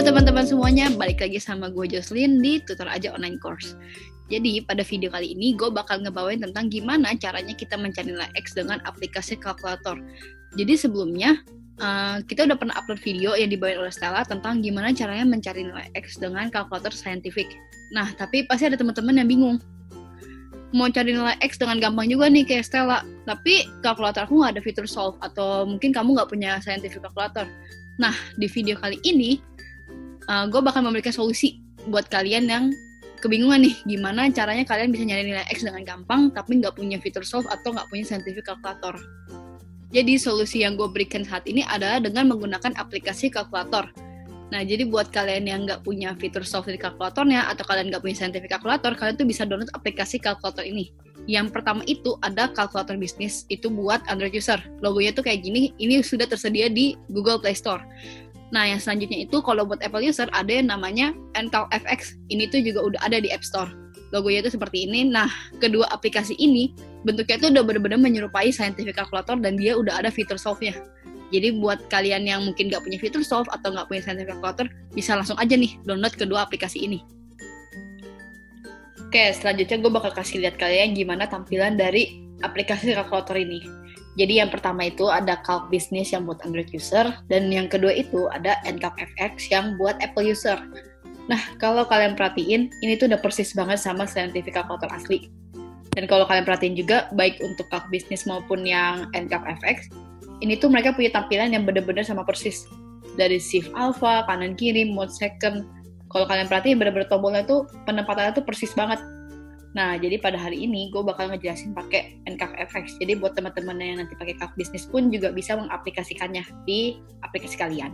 teman-teman semuanya, balik lagi sama gue Jocelyn di Tutor Aja Online Course. Jadi pada video kali ini gue bakal ngebawain tentang gimana caranya kita mencari nilai X dengan aplikasi kalkulator. Jadi sebelumnya kita udah pernah upload video yang dibawain oleh Stella tentang gimana caranya mencari nilai X dengan kalkulator saintifik. Nah, tapi pasti ada teman-teman yang bingung. Mau cari nilai X dengan gampang juga nih kayak Stella, tapi kalkulator aku nggak ada fitur solve, atau mungkin kamu nggak punya scientific calculator. Nah, di video kali ini gue bakal memberikan solusi buat kalian yang kebingungan nih, gimana caranya kalian bisa nyari nilai X dengan gampang tapi nggak punya fitur solve atau nggak punya scientific calculator. Jadi solusi yang gue berikan saat ini adalah dengan menggunakan aplikasi kalkulator. Nah, jadi buat kalian yang nggak punya fitur solve di kalkulatornya atau kalian nggak punya scientific calculator, kalian tuh bisa download aplikasi kalkulator ini. Yang pertama itu ada kalkulator bisnis, itu buat Android user. Logonya tuh kayak gini, ini sudah tersedia di Google Play Store. Nah, yang selanjutnya itu kalau buat Apple user ada yang namanya NCalcFX. Ini tuh juga udah ada di App Store. Logonya itu seperti ini. Nah, kedua aplikasi ini bentuknya tuh udah benar-benar menyerupai scientific calculator dan dia udah ada fitur solve-nya. Jadi buat kalian yang mungkin nggak punya fitur solve atau nggak punya scientific calculator, bisa langsung aja nih download kedua aplikasi ini. Oke, selanjutnya gue bakal kasih lihat kalian gimana tampilan dari aplikasi kalkulator ini. Jadi yang pertama itu ada Calc Business yang buat Android user, dan yang kedua itu ada NCalcFX yang buat Apple user. Nah, kalau kalian perhatiin, ini tuh udah persis banget sama scientific calculator asli. Dan kalau kalian perhatiin juga, baik untuk Calc Business maupun yang NCalcFX, ini tuh mereka punya tampilan yang benar-benar sama persis. Dari shift alpha, kanan kiri, mode second. Kalau kalian perhatiin, benar-benar tombolnya tuh penempatannya tuh persis banget. Nah, jadi pada hari ini gue bakal ngejelasin pakai NCalcFX. Jadi buat teman-teman yang nanti pakai Calc Business pun juga bisa mengaplikasikannya di aplikasi kalian.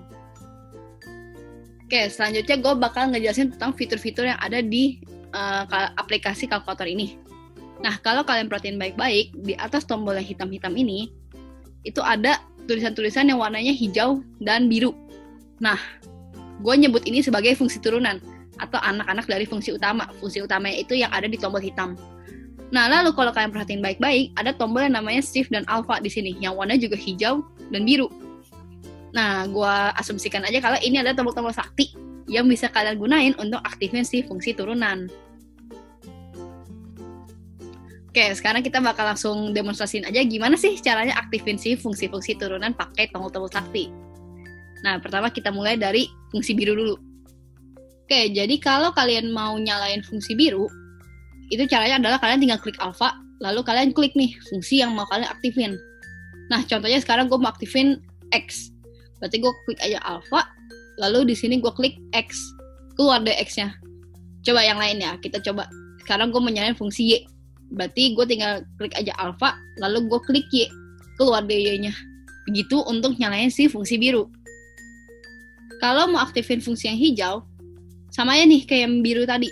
Oke, selanjutnya gue bakal ngejelasin tentang fitur-fitur yang ada di aplikasi kalkulator ini. Nah, kalau kalian perhatiin baik-baik, di atas tombol yang hitam-hitam ini, itu ada tulisan-tulisan yang warnanya hijau dan biru. Nah, gue nyebut ini sebagai fungsi turunan atau anak-anak dari fungsi utama. Fungsi utamanya itu yang ada di tombol hitam. Nah, lalu kalau kalian perhatiin baik-baik, ada tombol yang namanya shift dan alpha di sini, yang warnanya juga hijau dan biru. Nah, gue asumsikan aja kalau ini adalah tombol-tombol sakti yang bisa kalian gunain untuk aktifin si fungsi turunan. Oke, sekarang kita bakal langsung demonstrasiin aja gimana sih caranya aktifin si fungsi-fungsi turunan pakai tombol-tombol sakti. Nah, pertama kita mulai dari fungsi biru dulu. Oke, jadi kalau kalian mau nyalain fungsi biru, itu caranya adalah kalian tinggal klik alpha, lalu kalian klik nih fungsi yang mau kalian aktifin. Nah, contohnya sekarang gue mau aktifin X. Berarti gue klik aja alpha, lalu di sini gue klik X. Keluar deh X-nya. Coba yang lain ya, kita coba. Sekarang gue mau nyalain fungsi Y. Berarti gue tinggal klik aja alpha, lalu gue klik Y. Keluar deh Y-nya. Begitu untuk nyalain si fungsi biru. Kalau mau aktifin fungsi yang hijau, sama ya nih kayak yang biru tadi.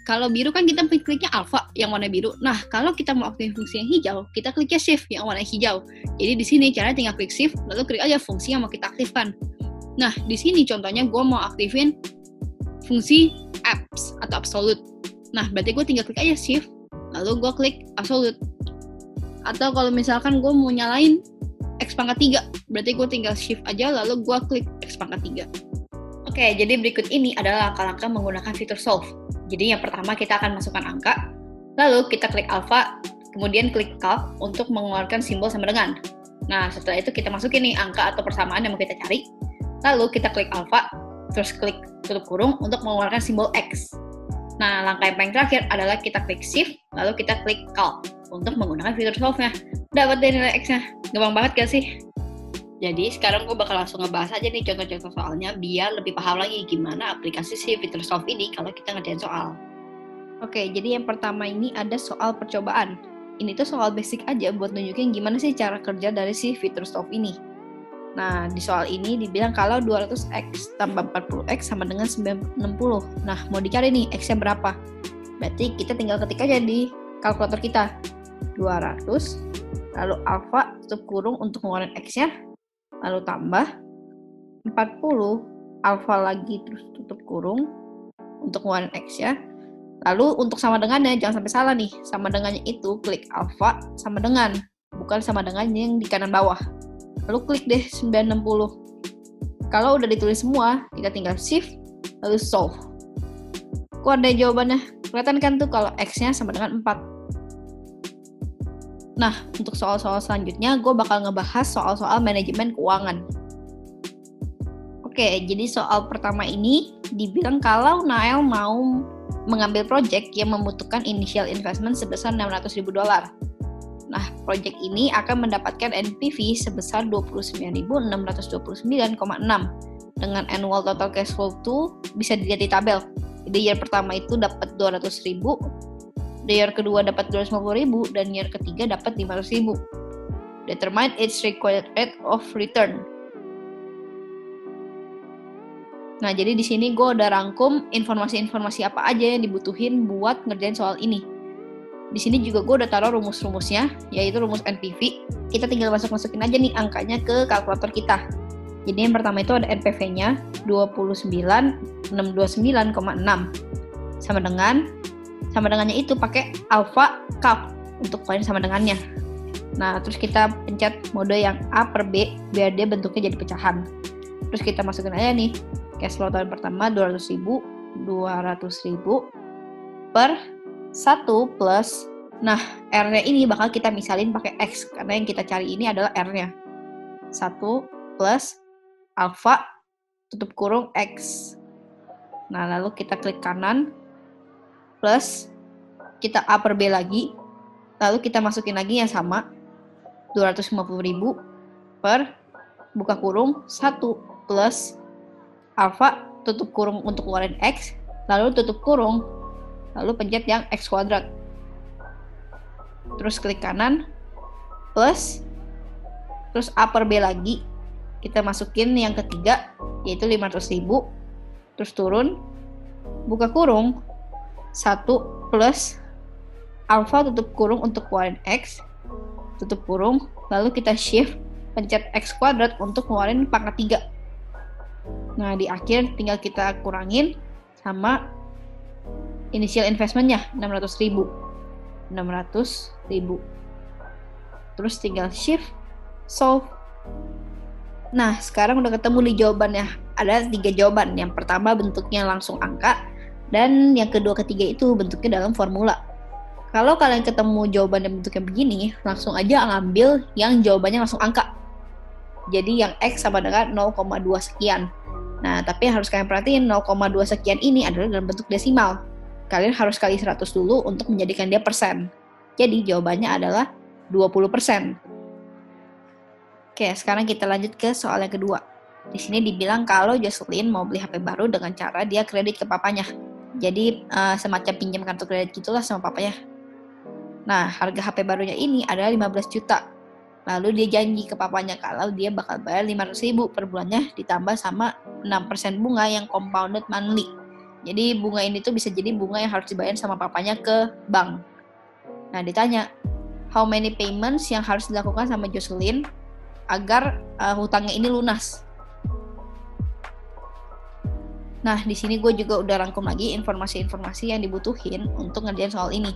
Kalau biru kan kita kliknya alpha yang warna biru. Nah, kalau kita mau aktifin fungsi yang hijau, kita kliknya shift yang warna hijau. Jadi di sini caranya tinggal klik shift, lalu klik aja fungsi yang mau kita aktifkan. Nah, di sini contohnya gue mau aktifin fungsi abs atau absolute. Nah, berarti gue tinggal klik aja shift, lalu gue klik absolute. Atau kalau misalkan gue mau nyalain X pangkat 3, berarti gue tinggal shift aja, lalu gue klik X pangkat 3. Oke, jadi berikut ini adalah langkah-langkah menggunakan fitur solve. Jadi yang pertama kita akan masukkan angka, lalu kita klik alpha, kemudian klik calc untuk mengeluarkan simbol sama dengan. Nah, setelah itu kita masukin nih angka atau persamaan yang mau kita cari, lalu kita klik alpha, terus klik tutup kurung untuk mengeluarkan simbol X. Nah, langkah yang paling terakhir adalah kita klik shift, lalu kita klik calc untuk menggunakan fitur solve-nya. Dapat dari nilai X-nya. Gampang banget gak sih? Jadi sekarang gue bakal langsung ngebahas aja nih contoh-contoh soalnya biar lebih paham lagi gimana aplikasi si fitur solve ini kalau kita ngerjain soal. Oke, jadi yang pertama ini ada soal percobaan. Ini tuh soal basic aja buat nunjukin gimana sih cara kerja dari si fitur solve ini. Nah, di soal ini dibilang kalau 200x tambah 40x sama dengan 90. Nah, mau dicari nih x-nya berapa? Berarti kita tinggal ketik aja di kalkulator kita. 200, lalu alpha tutup kurung untuk ngeluarin x-nya, lalu tambah 40 alpha lagi terus tutup kurung untuk ngeluarin x ya. Lalu untuk sama dengannya jangan sampai salah nih. Sama dengannya itu klik alpha sama dengan, bukan sama dengan yang di kanan bawah. Lalu klik deh 960. Kalau udah ditulis semua, kita tinggal shift, lalu solve. Keluar dari jawabannya. Kelihatan kan tuh kalau X-nya sama dengan 4. Nah, untuk soal-soal selanjutnya, gue bakal ngebahas soal-soal manajemen keuangan. Oke, jadi soal pertama ini dibilang kalau Nael mau mengambil project yang membutuhkan initial investment sebesar $600.000. Nah, project ini akan mendapatkan NPV sebesar 29.629,6 dengan annual total cash flow itu bisa dilihat di tabel. Jadi year pertama itu dapat 200.000, year kedua dapat 250.000, dan year ketiga dapat 500.000. Determine its required rate of return. Nah, jadi di sini gue udah rangkum informasi-informasi apa aja yang dibutuhin buat ngerjain soal ini. Di sini juga gue udah taruh rumus-rumusnya, yaitu rumus NPV. Kita tinggal masukin aja nih angkanya ke kalkulator kita. Jadi yang pertama itu ada NPV-nya 29.629,6 sama dengannya itu pakai alpha calc untuk keluarin sama dengannya. Nah, terus kita pencet mode yang A per B biar dia bentuknya jadi pecahan. Terus kita masukin aja nih cash flow tahun pertama 200.000 per 1 plus, nah R-nya ini bakal kita misalin pakai X karena yang kita cari ini adalah R-nya 1 plus alpha tutup kurung X. Nah, lalu kita klik kanan plus kita A per B lagi, lalu kita masukin lagi yang sama 250.000 per buka kurung 1 plus alpha tutup kurung untuk keluarin X, lalu tutup kurung, lalu pencet yang X kuadrat, terus klik kanan plus, terus A per B lagi, kita masukin yang ketiga yaitu 500.000, terus turun, buka kurung 1 plus alpha tutup kurung untuk keluarin X, tutup kurung, lalu kita shift pencet X kuadrat untuk keluarin pangkat 3. Nah, di akhir tinggal kita kurangin sama initial investment-nya 600.000. Terus tinggal shift solve. Nah, sekarang udah ketemu di jawabannya. Ada 3 jawaban. Yang pertama bentuknya langsung angka, dan yang kedua ketiga itu bentuknya dalam formula. Kalau kalian ketemu jawaban yang bentuknya begini, langsung aja ngambil yang jawabannya langsung angka. Jadi yang X sama dengan 0,2 sekian. Nah, tapi yang harus kalian perhatiin 0,2 sekian ini adalah dalam bentuk desimal. Kalian harus kali 100 dulu untuk menjadikan dia persen. Jadi jawabannya adalah 20%. Oke, sekarang kita lanjut ke soal yang kedua. Di sini dibilang kalau Jocelyn mau beli HP baru dengan cara dia kredit ke papanya. Jadi semacam pinjam kartu kredit gitulah sama papanya. Nah, harga HP barunya ini adalah 15 juta. Lalu dia janji ke papanya kalau dia bakal bayar 500.000 per bulannya ditambah sama 6% bunga yang compounded monthly. Jadi bunga ini tuh bisa jadi bunga yang harus dibayar sama papanya ke bank. Nah, ditanya, how many payments yang harus dilakukan sama Jocelyn agar hutangnya ini lunas? Nah, di sini gue juga udah rangkum lagi informasi-informasi yang dibutuhin untuk ngerjain soal ini.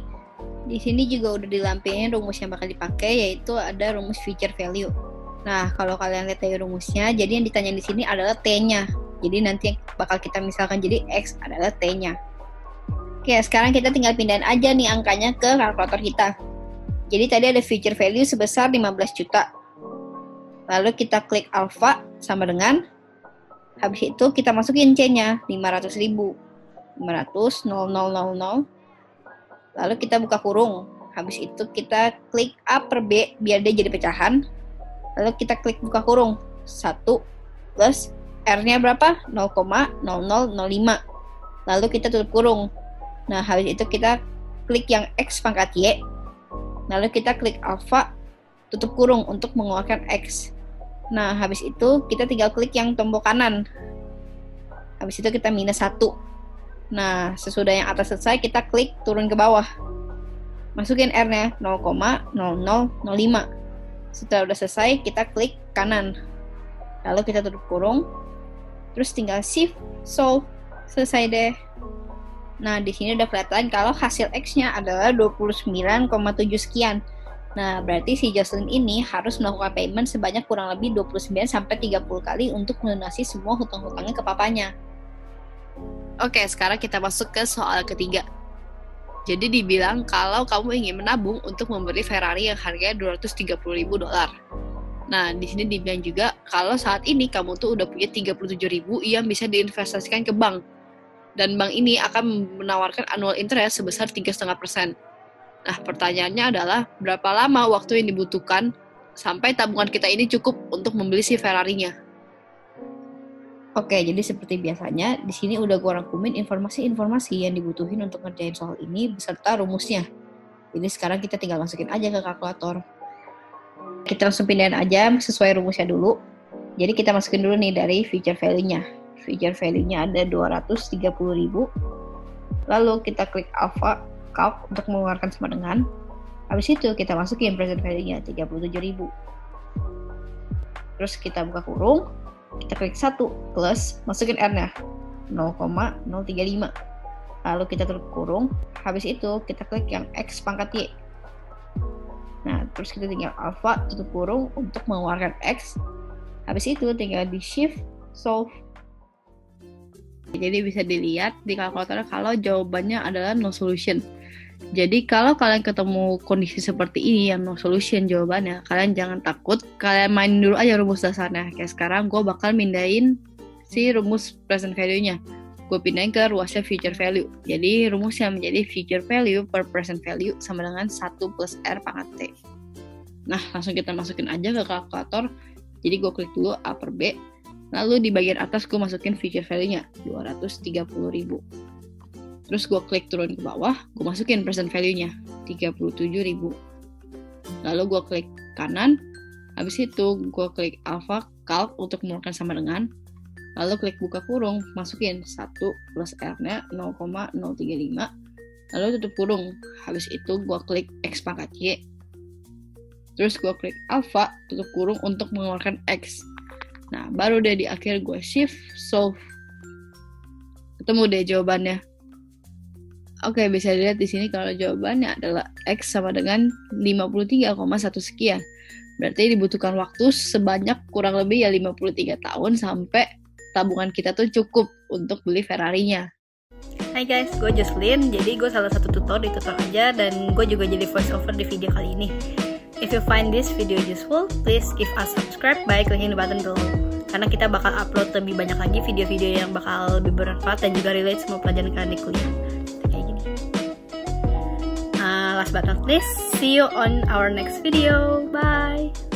Di sini juga udah dilampirkan rumus yang bakal dipakai, yaitu ada rumus future value. Nah, kalau kalian lihat dari rumusnya, jadi yang ditanya di sini adalah T-nya. Jadi nanti yang bakal kita misalkan jadi X adalah T-nya. Oke, sekarang kita tinggal pindahin aja nih angkanya ke kalkulator kita. Jadi tadi ada future value sebesar 15 juta. Lalu kita klik alpha sama dengan, habis itu kita masukin C-nya 500.000. 500.0000. Lalu kita buka kurung. Habis itu kita klik A per B biar dia jadi pecahan. Lalu kita klik buka kurung. 1 plus R-nya berapa? 0,0005. Lalu kita tutup kurung. Nah, habis itu kita klik yang X pangkat Y. Lalu kita klik alpha tutup kurung untuk mengeluarkan X. Nah, habis itu kita tinggal klik yang tombol kanan. Habis itu kita minus 1. Nah, sesudah yang atas selesai, kita klik turun ke bawah. Masukin R-nya 0,0005. Setelah udah selesai, kita klik kanan. Lalu kita tutup kurung. Terus tinggal shift, solve. Selesai deh. Nah, di sini udah kelihatan kalau hasil X-nya adalah 29,7 sekian. Nah, berarti si Jocelyn ini harus melakukan payment sebanyak kurang lebih 29-30 kali untuk melunasi semua hutang-hutangnya ke papanya. Oke, sekarang kita masuk ke soal ketiga. Jadi dibilang kalau kamu ingin menabung untuk membeli Ferrari yang harganya $230.000. Nah, di sini dibilang juga kalau saat ini kamu tuh udah punya 37.000 yang bisa diinvestasikan ke bank. Dan bank ini akan menawarkan annual interest sebesar 3,5%. Nah, pertanyaannya adalah berapa lama waktu yang dibutuhkan sampai tabungan kita ini cukup untuk membeli si Ferrari-nya? Oke, jadi seperti biasanya, di sini udah gue rangkumin informasi-informasi yang dibutuhin untuk ngerjain soal ini beserta rumusnya. Jadi sekarang kita tinggal masukin aja ke kalkulator. Kita langsung pindahin aja sesuai rumusnya dulu. Jadi kita masukin dulu nih dari future value-nya. Future value-nya ada 230.000. Lalu kita klik alpha calc untuk mengeluarkan sama dengan. Habis itu kita masukin present value-nya 37.000. Terus kita buka kurung. Kita klik 1 plus, masukin R-nya 0,035. Lalu kita tutup kurung. Habis itu kita klik yang X pangkat Y. Nah, terus kita tinggal alpha tutup kurung untuk mengeluarkan X. Habis itu tinggal di shift solve. Jadi bisa dilihat di kalkulator kalau jawabannya adalah no solution. Jadi kalau kalian ketemu kondisi seperti ini yang no solution jawabannya, kalian jangan takut, kalian main dulu aja rumus dasarnya. Kayak sekarang gue bakal mindahin si rumus present value-nya. Gue pindahin ke ruasnya future value. Jadi rumusnya menjadi future value per present value sama dengan 1 plus R pangkat T. Nah, langsung kita masukin aja ke kalkulator. Jadi gue klik dulu A per B. Lalu di bagian atas gue masukin future value-nya 230.000. Terus gue klik turun ke bawah, gue masukin present value-nya 37.000. Lalu gue klik kanan, habis itu gue klik alpha calc untuk mengeluarkan sama dengan. Lalu klik buka kurung, masukin 1 plus R-nya 0,035. Lalu tutup kurung, habis itu gue klik X pangkat Y. Terus gue klik alpha, tutup kurung untuk mengeluarkan X. Nah, baru deh di akhir gue shift solve. Ketemu deh jawabannya. Oke, bisa dilihat di sini kalau jawabannya adalah X sama dengan 53,1 sekian. Berarti dibutuhkan waktu sebanyak kurang lebih ya 53 tahun sampai tabungan kita tuh cukup untuk beli Ferrari-nya. Hai guys, gue Jocelyn. Jadi gue salah satu tutor di Tutor Aja dan gue juga jadi voice over di video kali ini. If you find this video useful, please give us subscribe by clicking the button below. Karena kita bakal upload lebih banyak lagi video-video yang bakal lebih bermanfaat dan juga relate semua pelajaran kalian di kuliah. Last but not least, see you on our next video. Bye!